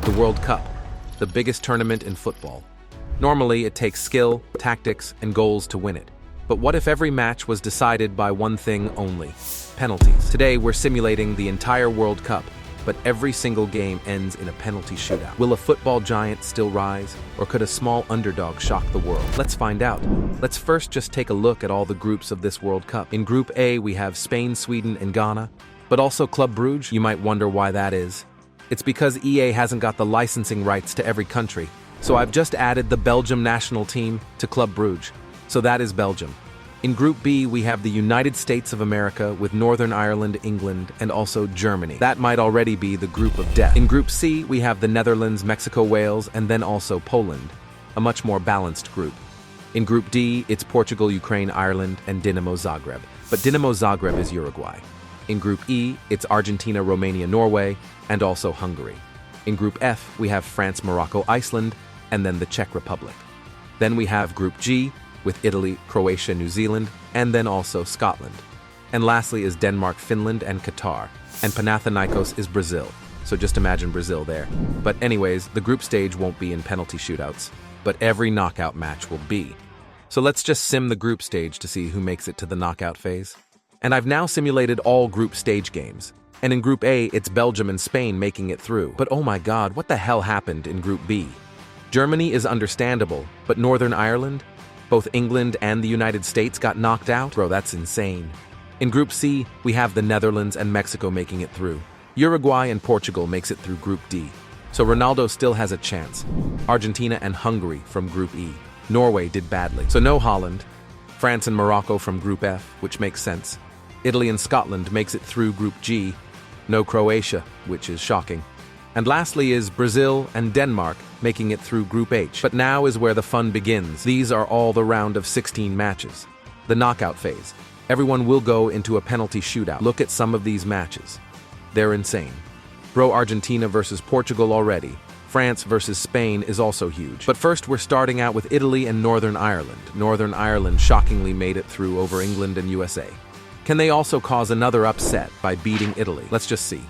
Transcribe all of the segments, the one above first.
The World Cup, the biggest tournament in football. Normally, it takes skill, tactics, and goals to win it. But what if every match was decided by one thing only? Penalties. Today, we're simulating the entire World Cup, but every single game ends in a penalty shootout. Will a football giant still rise, or could a small underdog shock the world? Let's find out. Let's first just take a look at all the groups of this World Cup. In Group A, we have Spain, Sweden, and Ghana, but also Club Brugge. You might wonder why that is. It's because EA hasn't got the licensing rights to every country, so I've just added the Belgium national team to Club Brugge. So that is Belgium. In Group B, we have the United States of America with Northern Ireland, England, and also Germany. That might already be the group of death. In Group C, we have the Netherlands, Mexico, Wales, and then also Poland, a much more balanced group. In Group D, it's Portugal, Ukraine, Ireland, and Dinamo Zagreb. But Dinamo Zagreb is Uruguay. In Group E, it's Argentina, Romania, Norway, and also Hungary. In Group F, we have France, Morocco, Iceland, and then the Czech Republic. Then we have Group G, with Italy, Croatia, New Zealand, and then also Scotland. And lastly is Denmark, Finland, and Qatar. And Panathinaikos is Brazil, so just imagine Brazil there. But anyways, the group stage won't be in penalty shootouts, but every knockout match will be. So let's just sim the group stage to see who makes it to the knockout phase. And I've now simulated all group stage games. And in Group A, it's Belgium and Spain making it through. But oh my god, what the hell happened in Group B? Germany is understandable, but Northern Ireland? Both England and the United States got knocked out? Bro, that's insane. In Group C, we have the Netherlands and Mexico making it through. Uruguay and Portugal makes it through Group D. So Ronaldo still has a chance. Argentina and Hungary from Group E. Norway did badly, so no Holland. France and Morocco from Group F, which makes sense. Italy and Scotland makes it through Group G. No Croatia, which is shocking. And lastly is Brazil and Denmark making it through Group H. But now is where the fun begins. These are all the round of 16 matches. The knockout phase. Everyone will go into a penalty shootout. Look at some of these matches. They're insane. Bro, Argentina versus Portugal already. France versus Spain is also huge. But first we're starting out with Italy and Northern Ireland. Northern Ireland shockingly made it through over England and USA. Can they also cause another upset by beating Italy? Let's just see.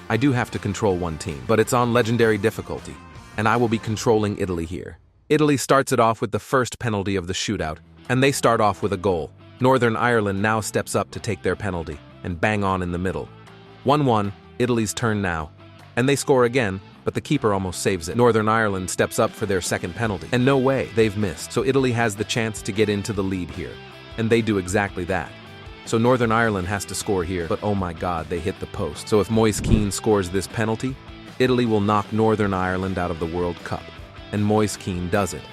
I do have to control one team, but it's on legendary difficulty, and I will be controlling Italy here. Italy starts it off with the first penalty of the shootout, and they start off with a goal. Northern Ireland now steps up to take their penalty, and bang on in the middle. 1-1, Italy's turn now, and they score again, but the keeper almost saves it. Northern Ireland steps up for their second penalty, and no way, they've missed. So Italy has the chance to get into the lead here, and they do exactly that. So Northern Ireland has to score here, but oh my god, they hit the post. So if Moise Kean scores this penalty, Italy will knock Northern Ireland out of the World Cup. And Moise Kean does it.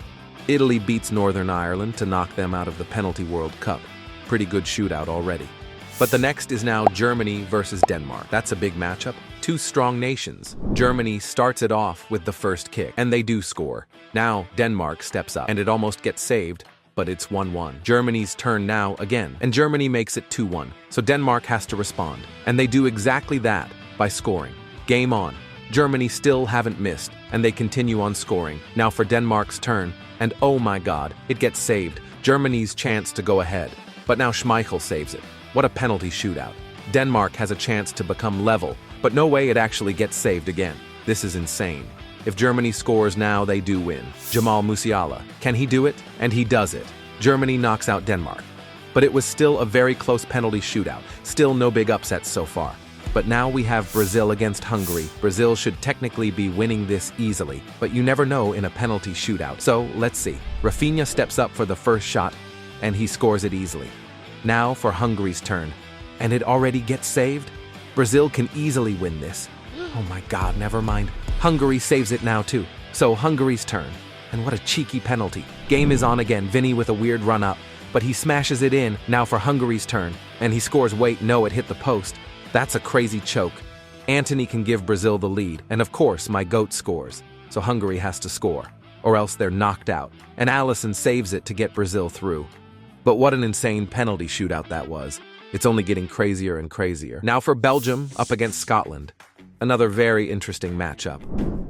Italy beats Northern Ireland to knock them out of the penalty World Cup. Pretty good shootout already. But the next is now Germany versus Denmark. That's a big matchup. Two strong nations. Germany starts it off with the first kick, and they do score. Now Denmark steps up, and it almost gets saved, but it's 1-1. Germany's turn now again, and Germany makes it 2-1. So Denmark has to respond, and they do exactly that by scoring. Game on. Germany still haven't missed, and they continue on scoring. Now for Denmark's turn, and oh my god, it gets saved. Germany's chance to go ahead, but now Schmeichel saves it. What a penalty shootout. Denmark has a chance to become level, but no way it actually gets saved again. This is insane. If Germany scores now, they do win. Jamal Musiala. Can he do it? And he does it. Germany knocks out Denmark. But it was still a very close penalty shootout. Still no big upsets so far. But now we have Brazil against Hungary. Brazil should technically be winning this easily, but you never know in a penalty shootout. So let's see. Rafinha steps up for the first shot, and he scores it easily. Now for Hungary's turn. And it already gets saved? Brazil can easily win this. Oh my god, never mind. Hungary saves it now too. So Hungary's turn. And what a cheeky penalty. Game is on again, Vinny with a weird run up, but he smashes it in. Now for Hungary's turn. And he scores, wait, no, it hit the post. That's a crazy choke. Antony can give Brazil the lead, and of course my goat scores. So Hungary has to score, or else they're knocked out. And Alisson saves it to get Brazil through. But what an insane penalty shootout that was. It's only getting crazier and crazier. Now for Belgium up against Scotland. Another very interesting matchup.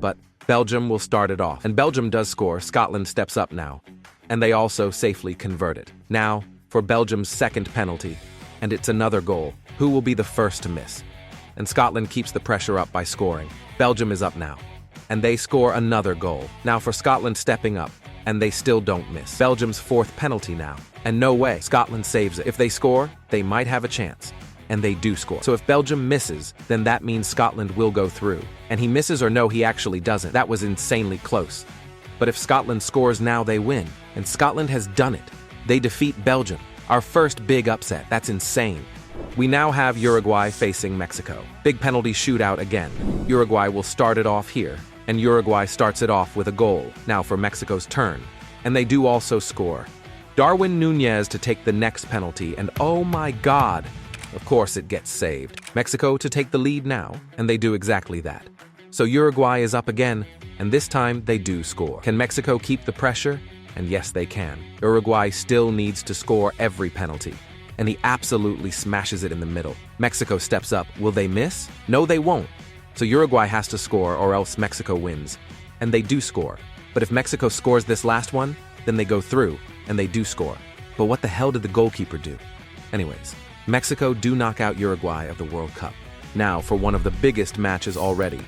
But Belgium will start it off. And Belgium does score. Scotland steps up now. And they also safely convert it. Now for Belgium's second penalty. And it's another goal. Who will be the first to miss? And Scotland keeps the pressure up by scoring. Belgium is up now. and they score another goal. Now for Scotland stepping up, and they still don't miss. Belgium's fourth penalty now, and no way, Scotland saves it. If they score, they might have a chance. And they do score. So if Belgium misses, then that means Scotland will go through. And he misses or no, he actually doesn't. That was insanely close. But if Scotland scores now, they win. And Scotland has done it. They defeat Belgium. Our first big upset. That's insane. We now have Uruguay facing Mexico. Big penalty shootout again. Uruguay will start it off here. And Uruguay starts it off with a goal. Now for Mexico's turn. And they do also score. Darwin Núñez to take the next penalty. And oh my God. Of course it gets saved. Mexico to take the lead now, and they do exactly that. So Uruguay is up again, and this time they do score. Can Mexico keep the pressure? And yes, they can. Uruguay still needs to score every penalty, and he absolutely smashes it in the middle. Mexico steps up. Will they miss? No, they won't. So Uruguay has to score, or else Mexico wins. And they do score. But if Mexico scores this last one, then they go through, and they do score. But what the hell did the goalkeeper do? Anyways, Mexico do knock out Uruguay of the World Cup. Now for one of the biggest matches already.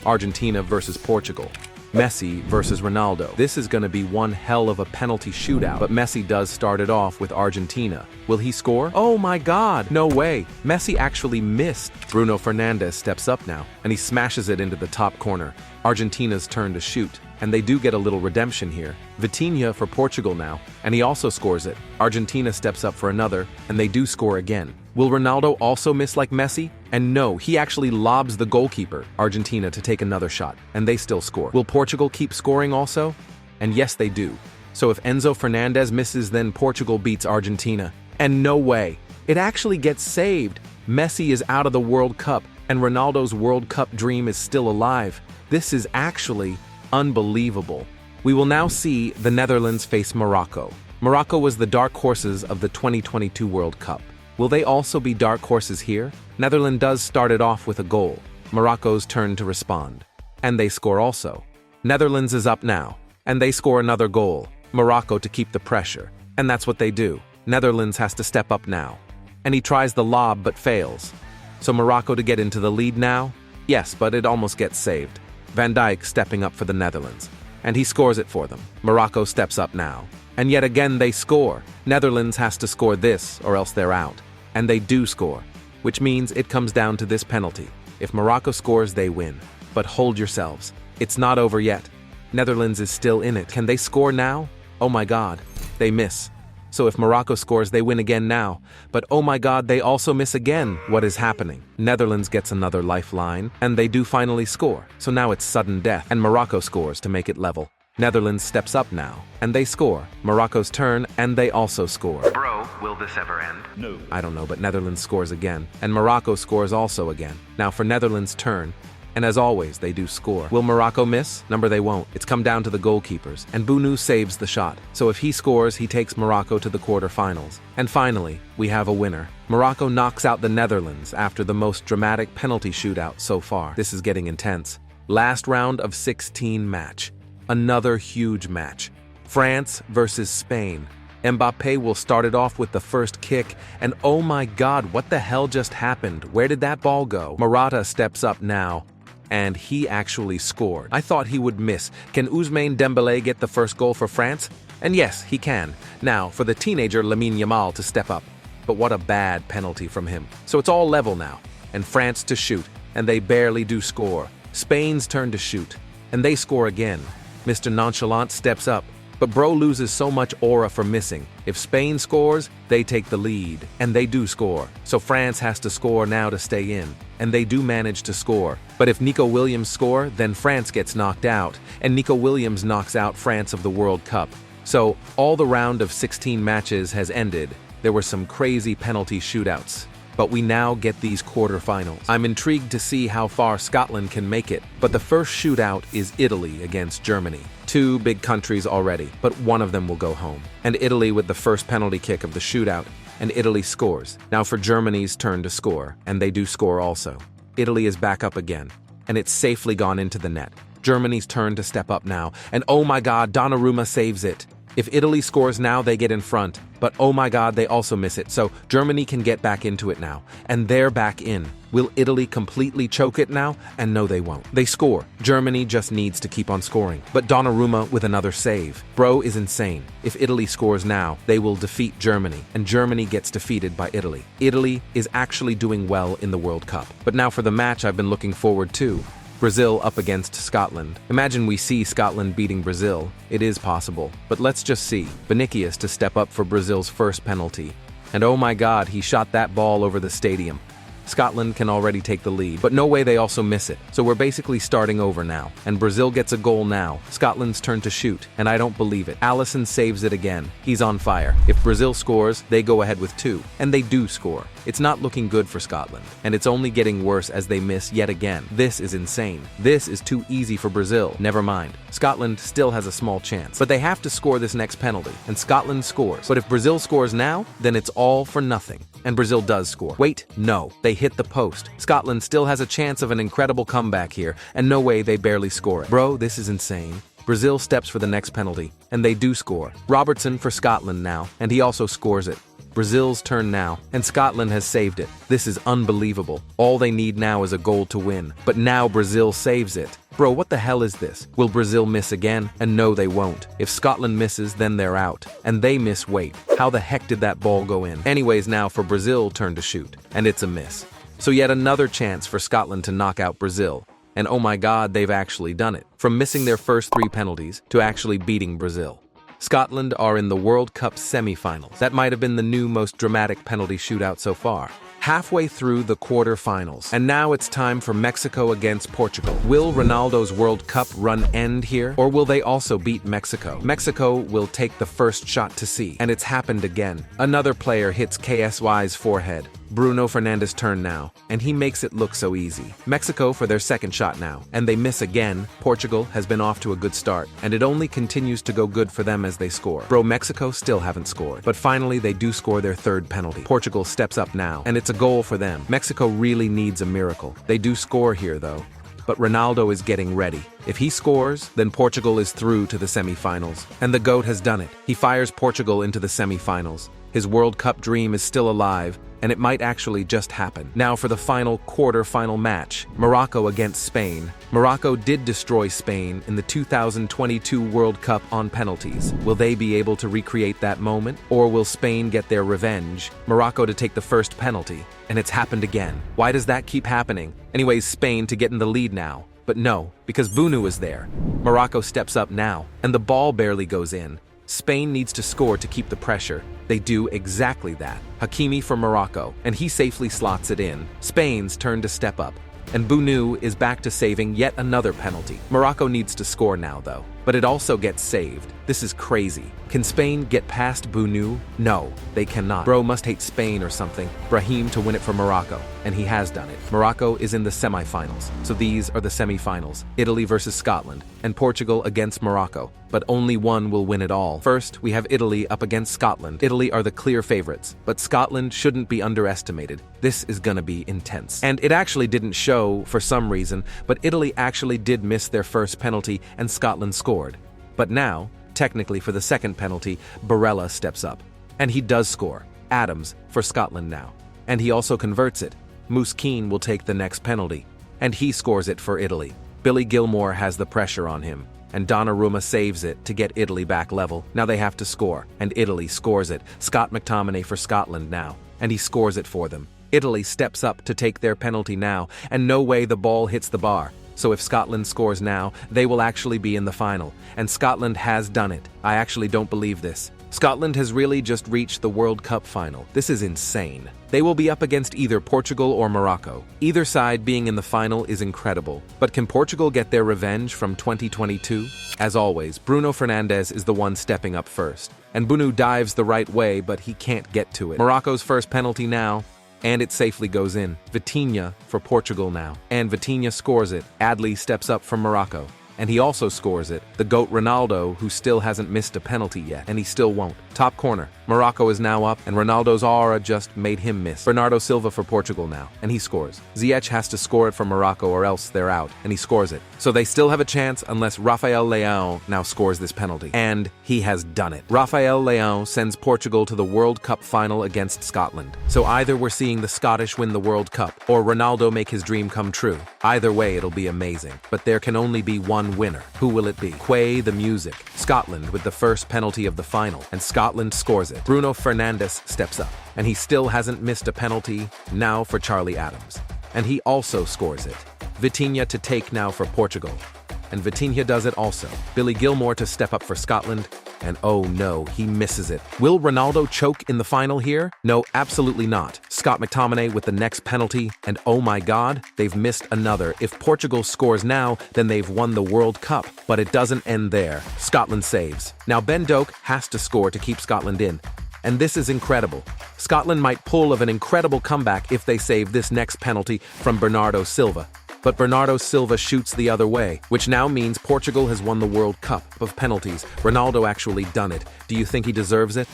Argentina versus Portugal. Messi versus Ronaldo. This is going to be one hell of a penalty shootout, but Messi does start it off with Argentina. Will he score? Oh my God, no way. Messi actually missed. Bruno Fernandes steps up now, and he smashes it into the top corner. Argentina's turn to shoot, and they do get a little redemption here. Vitinha for Portugal now, and he also scores it. Argentina steps up for another, and they do score again. Will Ronaldo also miss like Messi? And no, he actually lobs the goalkeeper, Argentina, to take another shot, and they still score. Will Portugal keep scoring also? And yes, they do. So if Enzo Fernandez misses, then Portugal beats Argentina. And no way. It actually gets saved. Messi is out of the World Cup, and Ronaldo's World Cup dream is still alive. This is actually unbelievable. We will now see the Netherlands face Morocco. Morocco was the dark horses of the 2022 World Cup. Will they also be dark horses here? Netherlands does start it off with a goal. Morocco's turn to respond. And they score also. Netherlands is up now, and they score another goal. Morocco to keep the pressure. And that's what they do. Netherlands has to step up now. And he tries the lob but fails. So Morocco to get into the lead now? Yes, but it almost gets saved. Van Dijk stepping up for the Netherlands. And he scores it for them. Morocco steps up now. And yet again they score. Netherlands has to score this or else they're out. And they do score. Which means it comes down to this penalty. If Morocco scores, they win. But hold yourselves. It's not over yet. Netherlands is still in it. Can they score now? Oh my God. They miss. So if Morocco scores, they win again now. But oh my God, they also miss again. What is happening? Netherlands gets another lifeline, and they do finally score. So now it's sudden death, and Morocco scores to make it level. Netherlands steps up now, and they score. Morocco's turn, and they also score. Bro, will this ever end? No. I don't know, but Netherlands scores again, and Morocco scores also again. Now for Netherlands' turn, and as always, they do score. Will Morocco miss? Number they won't. It's come down to the goalkeepers, and Bounou saves the shot. So if he scores, he takes Morocco to the quarterfinals. And finally, we have a winner. Morocco knocks out the Netherlands after the most dramatic penalty shootout so far. This is getting intense. Last round of 16 match. Another huge match. France versus Spain. Mbappe will start it off with the first kick, and oh my God, what the hell just happened? Where did that ball go? Morata steps up now, and he actually scored. I thought he would miss. Can Ousmane Dembélé get the first goal for France? And yes, he can. Now, for the teenager Lamine Yamal to step up. But what a bad penalty from him. So it's all level now, and France to shoot, and they barely do score. Spain's turn to shoot, and they score again. Mr. Nonchalant steps up, but bro loses so much aura for missing. If Spain scores, they take the lead, and they do score. So France has to score now to stay in, and they do manage to score. But if Nico Williams score, then France gets knocked out, and Nico Williams knocks out France of the World Cup. So all the round of 16 matches has ended. There were some crazy penalty shootouts. But we now get these quarterfinals. I'm intrigued to see how far Scotland can make it, but the first shootout is Italy against Germany. Two big countries already, but one of them will go home. And Italy with the first penalty kick of the shootout, and Italy scores. Now for Germany's turn to score, and they do score also. Italy is back up again, and it's safely gone into the net. Germany's turn to step up now, and oh my God, Donnarumma saves it. If Italy scores now, they get in front. But oh my god, they also miss it. So Germany can get back into it now. And they're back in. Will Italy completely choke it now? And no, they won't. They score. Germany just needs to keep on scoring. But Donnarumma with another save. Bro is insane. If Italy scores now, they will defeat Germany. And Germany gets defeated by Italy. Italy is actually doing well in the World Cup. But now for the match I've been looking forward to. Brazil up against Scotland. Imagine we see Scotland beating Brazil. It is possible. But let's just see. Vinicius to step up for Brazil's first penalty. And oh my god, he shot that ball over the stadium. Scotland can already take the lead, but no way they also miss it. So we're basically starting over now. And Brazil gets a goal now. Scotland's turn to shoot, and I don't believe it. Alisson saves it again. He's on fire. If Brazil scores, they go ahead with 2. And they do score. It's not looking good for Scotland, and it's only getting worse as they miss yet again. This is insane. This is too easy for Brazil. Never mind. Scotland still has a small chance, but they have to score this next penalty, and Scotland scores. But if Brazil scores now, then it's all for nothing. And Brazil does score. Wait, no. They hit the post. Scotland still has a chance of an incredible comeback here, and no way they barely score it. Bro, this is insane. Brazil steps for the next penalty, and they do score. Robertson for Scotland now, and he also scores it. Brazil's turn now, and Scotland has saved it. This is unbelievable. All they need now is a goal to win. But now Brazil saves it. Bro, what the hell is this? Will Brazil miss again? And no, they won't. If Scotland misses, then they're out. And they miss, wait. How the heck did that ball go in? Anyways, now for Brazil turn to shoot. And it's a miss. So yet another chance for Scotland to knock out Brazil. And oh my god, they've actually done it. From missing their first 3 penalties to actually beating Brazil. Scotland are in the World Cup semi-finals. That might have been the new most dramatic penalty shootout so far. Halfway through the quarterfinals. And now it's time for Mexico against Portugal. Will Ronaldo's World Cup run end here? Or will they also beat Mexico? Mexico will take the first shot to see. And it's happened again. Another player hits KSY's forehead. Bruno Fernandes' turn now, and he makes it look so easy. Mexico for their second shot now, and they miss again. Portugal has been off to a good start, and it only continues to go good for them as they score. Bro, Mexico still haven't scored, but finally they do score their third penalty. Portugal steps up now, and it's a goal for them. Mexico really needs a miracle. They do score here though. But Ronaldo is getting ready. If he scores, then Portugal is through to the semi-finals. And the GOAT has done it. He fires Portugal into the semi-finals. His World Cup dream is still alive, and it might actually just happen. Now for the final quarter-final match, Morocco against Spain. Morocco did destroy Spain in the 2022 World Cup on penalties. Will they be able to recreate that moment? Or will Spain get their revenge? Morocco to take the first penalty, and it's happened again. Why does that keep happening? Anyways, Spain to get in the lead now. But no, because Bunu is there. Morocco steps up now, and the ball barely goes in. Spain needs to score to keep the pressure. They do exactly that. Hakimi for Morocco, and he safely slots it in. Spain's turn to step up, and Bunu is back to saving yet another penalty. Morocco needs to score now, though, but it also gets saved. This is crazy. Can Spain get past Bunu? No, they cannot. Bro must hate Spain or something. Brahim to win it for Morocco, and he has done it. Morocco is in the semi-finals, so these are the semi-finals. Italy versus Scotland, and Portugal against Morocco, but only one will win it all. First, we have Italy up against Scotland. Italy are the clear favorites, but Scotland shouldn't be underestimated. This is gonna be intense. And it actually didn't show for some reason, but Italy actually did miss their first penalty, and Scotland scored. But now, technically for the second penalty, Barella steps up. And he does score. Adams for Scotland now. And he also converts it. Moose Keane will take the next penalty. And he scores it for Italy. Billy Gilmore has the pressure on him. And Donnarumma saves it to get Italy back level. Now they have to score. And Italy scores it. Scott McTominay for Scotland now. And he scores it for them. Italy steps up to take their penalty now. And no way the ball hits the bar. So if Scotland scores now, they will actually be in the final. And Scotland has done it. I actually don't believe this. Scotland has really just reached the World Cup final. This is insane. They will be up against either Portugal or Morocco. Either side being in the final is incredible. But can Portugal get their revenge from 2022? As always, Bruno Fernandes is the one stepping up first. And Bunu dives the right way, but he can't get to it. Morocco's first penalty now. And it safely goes in. Vitinha for Portugal now. And Vitinha scores it. Adli steps up from Morocco. And he also scores it. The GOAT Ronaldo, who still hasn't missed a penalty yet, and he still won't. Top corner. Morocco is now up, and Ronaldo's aura just made him miss. Bernardo Silva for Portugal now, and he scores. Ziyech has to score it for Morocco or else they're out, and he scores it. So they still have a chance unless Rafael Leão now scores this penalty. And he has done it. Rafael Leão sends Portugal to the World Cup final against Scotland. So either we're seeing the Scottish win the World Cup, or Ronaldo make his dream come true. Either way, it'll be amazing. But there can only be one winner. Who will it be? Quay the music. Scotland with the first penalty of the final, and Scotland scores it. Bruno Fernandes steps up, and he still hasn't missed a penalty, now for Charlie Adams. And he also scores it. Vitinha to take now for Portugal. And Vitinha does it also. Billy Gilmour to step up for Scotland. And oh no, he misses it. Will Ronaldo choke in the final here? No, absolutely not. Scott McTominay with the next penalty, and oh my god, they've missed another. If Portugal scores now, then they've won the World Cup. But it doesn't end there. Scotland saves. Now Ben Doak has to score to keep Scotland in. And this is incredible. Scotland might pull of an incredible comeback if they save this next penalty from Bernardo Silva. But Bernardo Silva shoots the other way, which now means Portugal has won the World Cup of Penalties. Ronaldo actually done it. Do you think he deserves it?